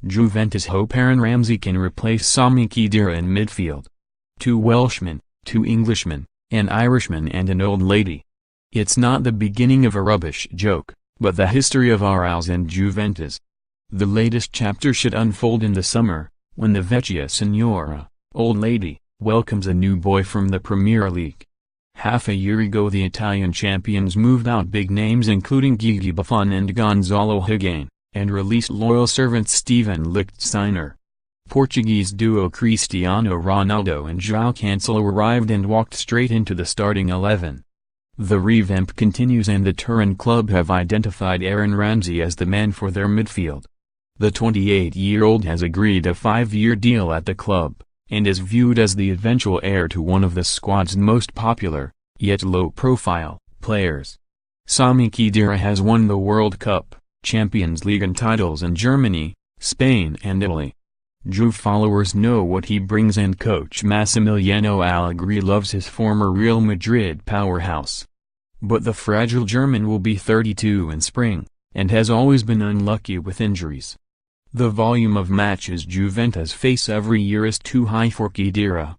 Juventus hope Aaron Ramsey can replace Sami Khedira in midfield. 2 Welshmen, 2 Englishmen, an Irishman and an old lady. It's not the beginning of a rubbish joke, but the history of Arals and Juventus. The latest chapter should unfold in the summer, when the Vecchia Signora, old lady, welcomes a new boy from the Premier League. Half a year ago the Italian champions moved out big names including Gigi, Buffon and Gonzalo Higuain, and released loyal servant Stephen Lichtsteiner. Portuguese duo Cristiano Ronaldo and Joao Cancelo arrived and walked straight into the starting 11. The revamp continues and the Turin club have identified Aaron Ramsey as the man for their midfield. The 28-year-old has agreed a 5-year deal at the club, and is viewed as the eventual heir to one of the squad's most popular, yet low-profile, players. Sami Khedira has won the World Cup, Champions League and titles in Germany, Spain and Italy. Juve followers know what he brings and coach Massimiliano Allegri loves his former Real Madrid powerhouse. But the fragile German will be 32 in spring, and has always been unlucky with injuries. The volume of matches Juventus face every year is too high for Khedira.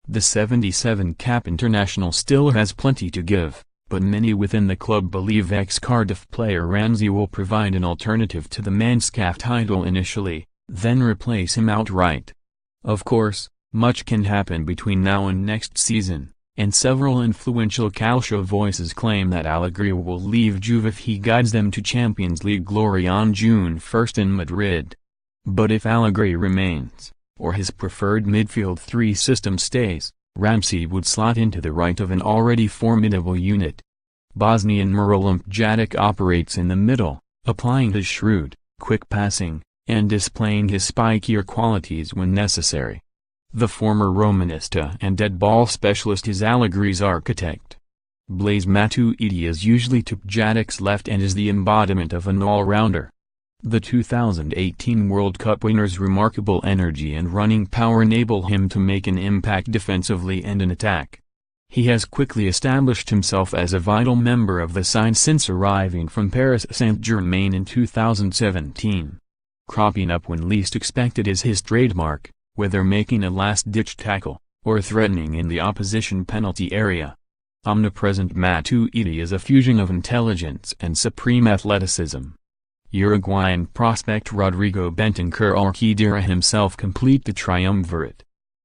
The 77-cap international still has plenty to give, but many within the club believe ex-Cardiff player Ramsey will provide an alternative to the Manscaped title initially, then replace him outright. Of course, much can happen between now and next season, and several influential calcio voices claim that Allegri will leave Juve if he guides them to Champions League glory on June 1 in Madrid. But if Allegri remains, or his preferred midfield 3 system stays, Ramsey would slot into the right of an already formidable unit. Bosnian Miralem Pjanic operates in the middle, applying his shrewd, quick passing, and displaying his spikier qualities when necessary. The former Romanista and dead ball specialist is Allegri's architect. Blaise Matuidi is usually to Pjanic's left and is the embodiment of an all-rounder. The 2018 World Cup winner's remarkable energy and running power enable him to make an impact defensively and in attack. He has quickly established himself as a vital member of the side since arriving from Paris Saint-Germain in 2017. Cropping up when least expected is his trademark, whether making a last-ditch tackle, or threatening in the opposition penalty area. Omnipresent Matuidi is a fusion of intelligence and supreme athleticism. Uruguayan prospect Rodrigo Bentancur or Khedira himself complete the triumvirate.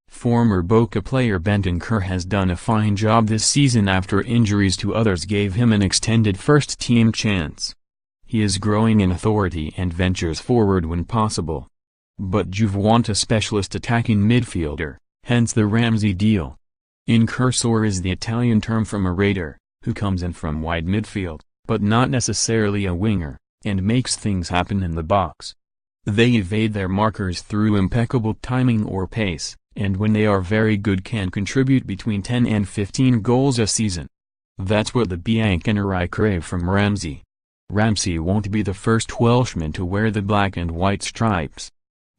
Former Boca player Bentancur has done a fine job this season after injuries to others gave him an extended first-team chance. He is growing in authority and ventures forward when possible. But Juve want a specialist attacking midfielder, hence the Ramsey deal. Incursor is the Italian term from a raider, who comes in from wide midfield, but not necessarily a winger, and makes things happen in the box. They evade their markers through impeccable timing or pace, and when they are very good can contribute between 10 and 15 goals a season. That's what the Bianconeri crave from Ramsey. Ramsey won't be the first Welshman to wear the black and white stripes.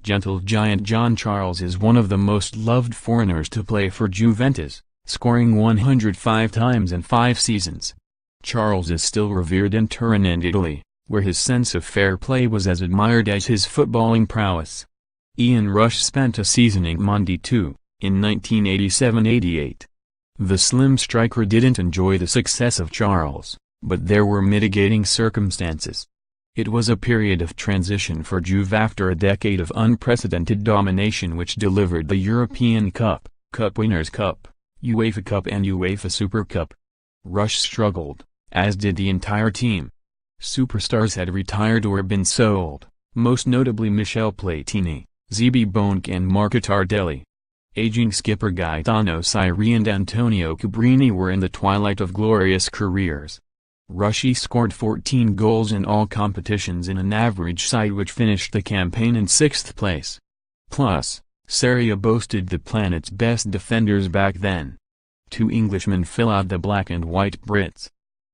Gentle giant John Charles is one of the most loved foreigners to play for Juventus, scoring 105 times in 5 seasons. Charles is still revered in Turin and Italy, where his sense of fair play was as admired as his footballing prowess. Ian Rush spent a season in Monday too, in 1987-88. The slim striker didn't enjoy the success of Charles, but there were mitigating circumstances. It was a period of transition for Juve after a decade of unprecedented domination which delivered the European Cup, Cup Winners' Cup, UEFA Cup and UEFA Super Cup. Rush struggled, as did the entire team. Superstars had retired or been sold, most notably Michel Platini, Zebby Bonk and Marco Tardelli. Aging skipper Gaetano Siri and Antonio Cabrini were in the twilight of glorious careers. Rushy scored 14 goals in all competitions in an average side which finished the campaign in 6th place. Plus, Serie A boasted the planet's best defenders back then. 2 Englishmen fill out the black and white Brits.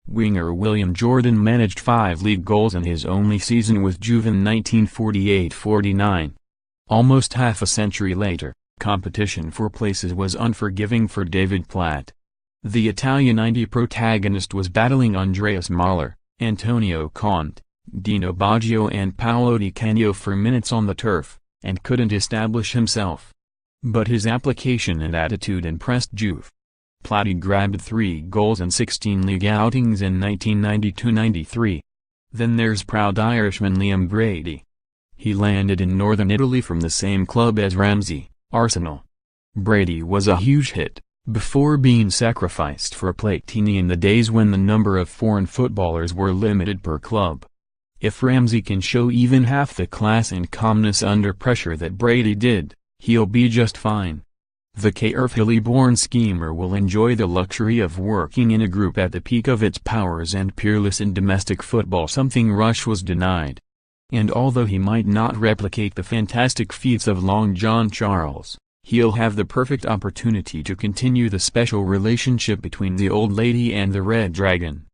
Winger William Jordan managed 5 league goals in his only season with Juve in 1948-49. Almost half a century later, competition for places was unforgiving for David Platt. The Italian 90 protagonist was battling Andreas Mahler, Antonio Conte, Dino Baggio and Paolo Di Canio for minutes on the turf. and couldn't establish himself. But his application and attitude impressed Juve. Platty grabbed 3 goals in 16 league outings in 1992-93. Then there's proud Irishman Liam Brady. He landed in northern Italy from the same club as Ramsey, Arsenal. Brady was a huge hit, before being sacrificed for Platini in the days when the number of foreign footballers were limited per club. If Ramsey can show even half the class and calmness under pressure that Brady did, he'll be just fine. The carefully-born schemer will enjoy the luxury of working in a group at the peak of its powers and peerless in domestic football, something Rush was denied. And although he might not replicate the fantastic feats of Long John Charles, he'll have the perfect opportunity to continue the special relationship between the old lady and the Red Dragon.